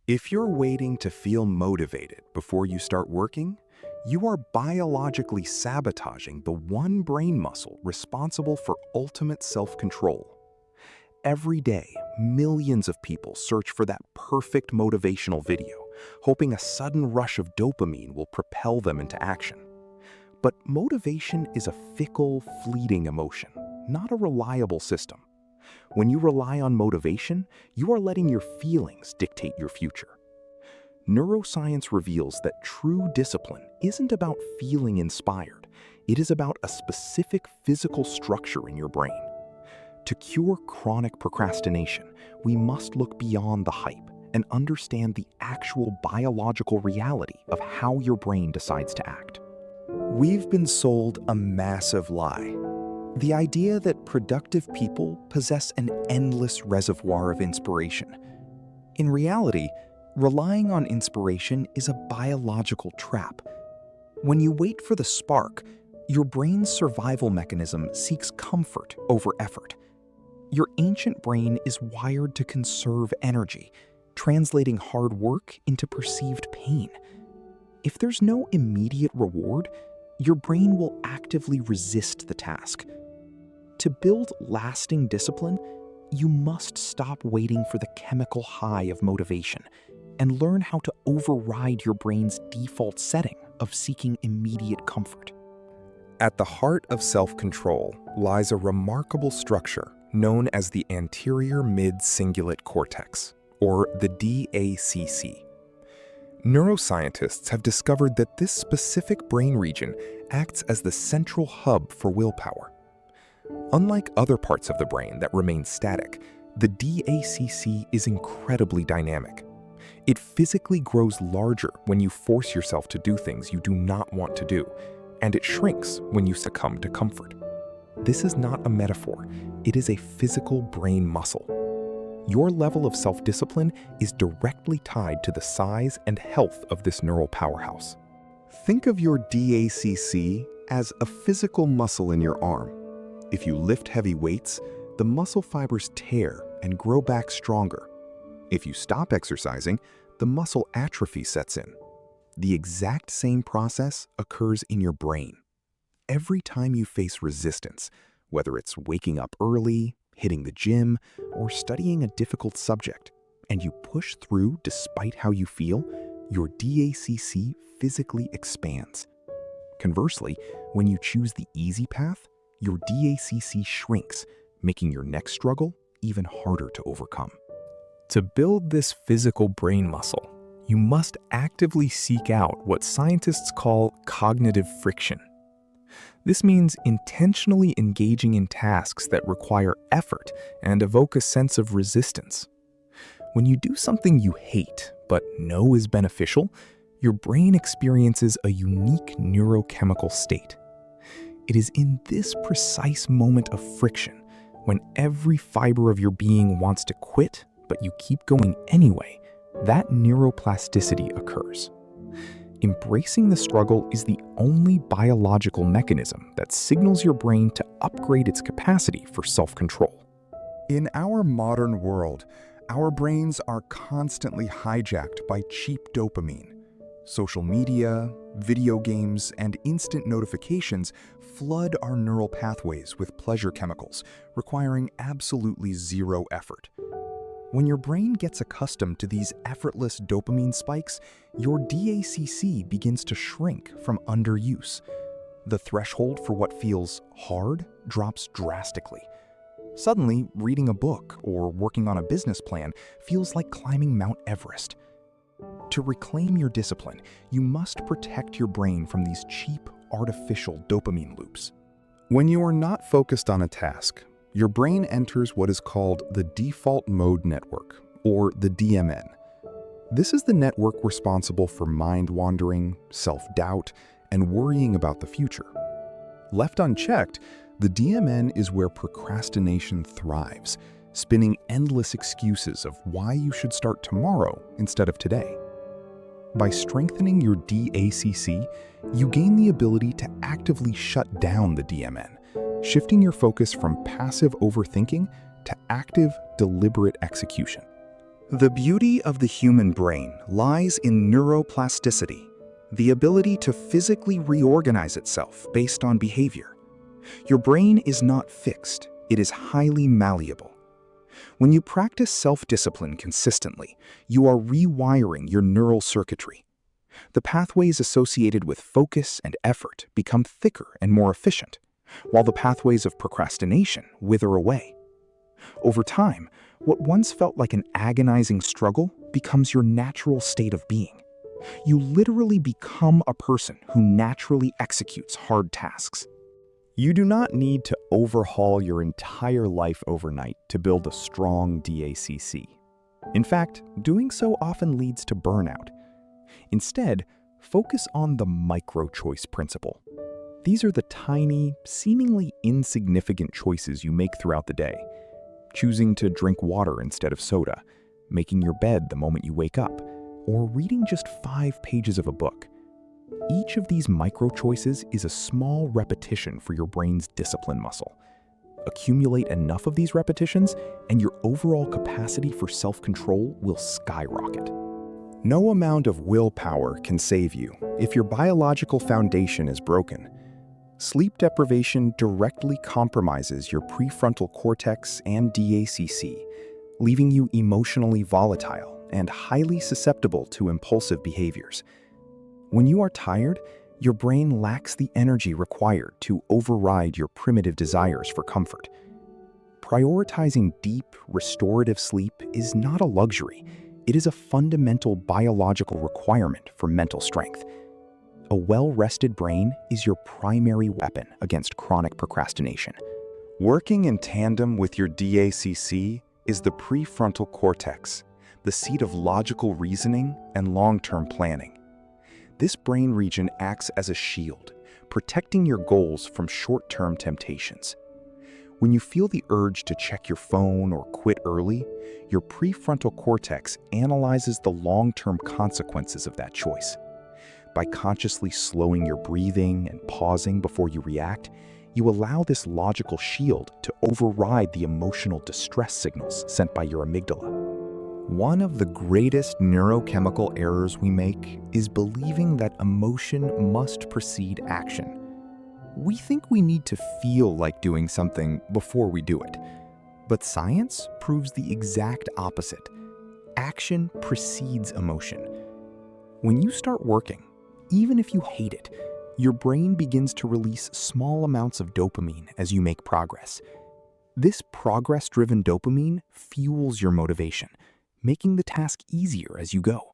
If you're waiting to feel motivated before you start working, you are biologically sabotaging the one brain muscle responsible for ultimate self-control. Every day, millions of people search for that perfect motivational video, hoping a sudden rush of dopamine will propel them into action. But motivation is a fickle, fleeting emotion, not a reliable system. When you rely on motivation, you are letting your feelings dictate your future. Neuroscience reveals that true discipline isn't about feeling inspired. It is about a specific physical structure in your brain. To cure chronic procrastination, we must look beyond the hype and understand the actual biological reality of how your brain decides to act. We've been sold a massive lie. The idea that productive people possess an endless reservoir of inspiration. In reality, relying on inspiration is a biological trap. When you wait for the spark, your brain's survival mechanism seeks comfort over effort. Your ancient brain is wired to conserve energy, translating hard work into perceived pain. If there's no immediate reward, your brain will actively resist the task. To build lasting discipline, you must stop waiting for the chemical high of motivation and learn how to override your brain's default setting of seeking immediate comfort. At the heart of self-control lies a remarkable structure known as the anterior mid-cingulate cortex, or the DACC. Neuroscientists have discovered that this specific brain region acts as the central hub for willpower. Unlike other parts of the brain that remain static, the DACC is incredibly dynamic. It physically grows larger when you force yourself to do things you do not want to do, and it shrinks when you succumb to comfort. This is not a metaphor, it is a physical brain muscle. Your level of self-discipline is directly tied to the size and health of this neural powerhouse. Think of your DACC as a physical muscle in your arm. If you lift heavy weights, the muscle fibers tear and grow back stronger. If you stop exercising, the muscle atrophy sets in. The exact same process occurs in your brain. Every time you face resistance, whether it's waking up early, hitting the gym, or studying a difficult subject, and you push through despite how you feel, your DACC physically expands. Conversely, when you choose the easy path, your DACC shrinks, making your next struggle even harder to overcome. To build this physical brain muscle, you must actively seek out what scientists call cognitive friction. This means intentionally engaging in tasks that require effort and evoke a sense of resistance. When you do something you hate but know is beneficial, your brain experiences a unique neurochemical state. It is in this precise moment of friction, when every fiber of your being wants to quit, but you keep going anyway, that neuroplasticity occurs. Embracing the struggle is the only biological mechanism that signals your brain to upgrade its capacity for self-control. In our modern world, our brains are constantly hijacked by cheap dopamine. Social media, video games, and instant notifications flood our neural pathways with pleasure chemicals, requiring absolutely zero effort. When your brain gets accustomed to these effortless dopamine spikes, your DACC begins to shrink from underuse. The threshold for what feels hard drops drastically. Suddenly, reading a book or working on a business plan feels like climbing Mount Everest. To reclaim your discipline, you must protect your brain from these cheap, artificial dopamine loops. When you are not focused on a task, your brain enters what is called the default mode network, or the DMN. This is the network responsible for mind-wandering, self-doubt, and worrying about the future. Left unchecked, the DMN is where procrastination thrives, spinning endless excuses of why you should start tomorrow instead of today. By strengthening your DACC, you gain the ability to actively shut down the DMN, shifting your focus from passive overthinking to active, deliberate execution. The beauty of the human brain lies in neuroplasticity, the ability to physically reorganize itself based on behavior. Your brain is not fixed, it is highly malleable. When you practice self-discipline consistently, you are rewiring your neural circuitry. The pathways associated with focus and effort become thicker and more efficient, while the pathways of procrastination wither away. Over time, what once felt like an agonizing struggle becomes your natural state of being. You literally become a person who naturally executes hard tasks. You do not need to overhaul your entire life overnight to build a strong DACC. In fact, doing so often leads to burnout. Instead, focus on the micro-choice principle. These are the tiny, seemingly insignificant choices you make throughout the day. Choosing to drink water instead of soda, making your bed the moment you wake up, or reading just 5 pages of a book. Each of these micro-choices is a small repetition for your brain's discipline muscle. Accumulate enough of these repetitions, and your overall capacity for self-control will skyrocket. No amount of willpower can save you if your biological foundation is broken. Sleep deprivation directly compromises your prefrontal cortex and DACC, leaving you emotionally volatile and highly susceptible to impulsive behaviors. When you are tired, your brain lacks the energy required to override your primitive desires for comfort. Prioritizing deep, restorative sleep is not a luxury. It is a fundamental biological requirement for mental strength. A well-rested brain is your primary weapon against chronic procrastination. Working in tandem with your DACC is the prefrontal cortex, the seat of logical reasoning and long-term planning. This brain region acts as a shield, protecting your goals from short-term temptations. When you feel the urge to check your phone or quit early, your prefrontal cortex analyzes the long-term consequences of that choice. By consciously slowing your breathing and pausing before you react, you allow this logical shield to override the emotional distress signals sent by your amygdala. One of the greatest neurochemical errors we make is believing that emotion must precede action. We think we need to feel like doing something before we do it. But science proves the exact opposite. Action precedes emotion. When you start working, even if you hate it, your brain begins to release small amounts of dopamine as you make progress. This progress-driven dopamine fuels your motivation, making the task easier as you go.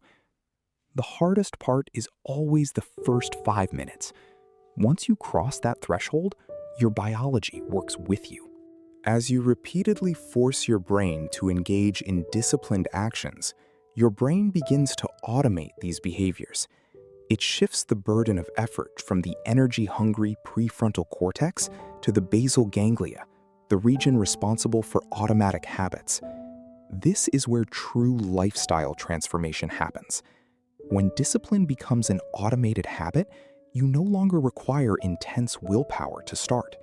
The hardest part is always the first 5 minutes. Once you cross that threshold, your biology works with you. As you repeatedly force your brain to engage in disciplined actions, your brain begins to automate these behaviors. It shifts the burden of effort from the energy-hungry prefrontal cortex to the basal ganglia, the region responsible for automatic habits. This is where true lifestyle transformation happens. When discipline becomes an automated habit, you no longer require intense willpower to start.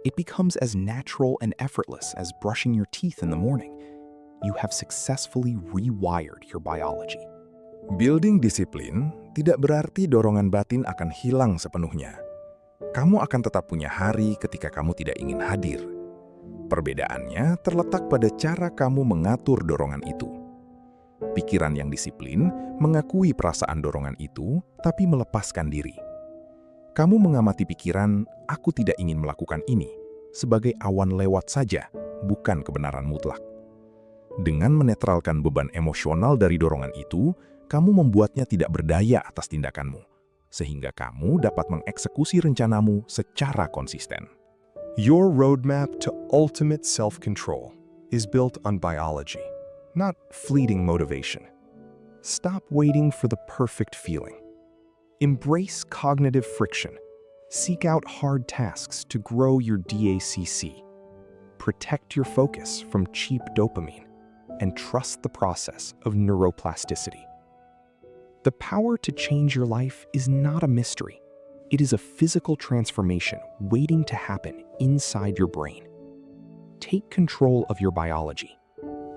It becomes as natural and effortless as brushing your teeth in the morning. You have successfully rewired your biology. Building disiplin tidak berarti dorongan batin akan hilang sepenuhnya. Kamu akan tetap punya hari ketika kamu tidak ingin hadir. Perbedaannya terletak pada cara kamu mengatur dorongan itu. Pikiran yang disiplin mengakui perasaan dorongan itu, tapi melepaskan diri. Kamu mengamati pikiran, "Aku tidak ingin melakukan ini," sebagai awan lewat saja, bukan kebenaran mutlak. Dengan menetralkan beban emosional dari dorongan itu, kamu membuatnya tidak berdaya atas tindakanmu, sehingga kamu dapat mengeksekusi rencanamu secara konsisten. Your roadmap to ultimate self-control is built on biology, not fleeting motivation. Stop waiting for the perfect feeling. Embrace cognitive friction. Seek out hard tasks to grow your DACC. Protect your focus from cheap dopamine, and trust the process of neuroplasticity. The power to change your life is not a mystery. It is a physical transformation waiting to happen inside your brain. Take control of your biology.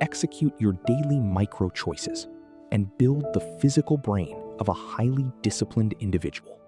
execute your daily micro choices and build the physical brain of a highly disciplined individual.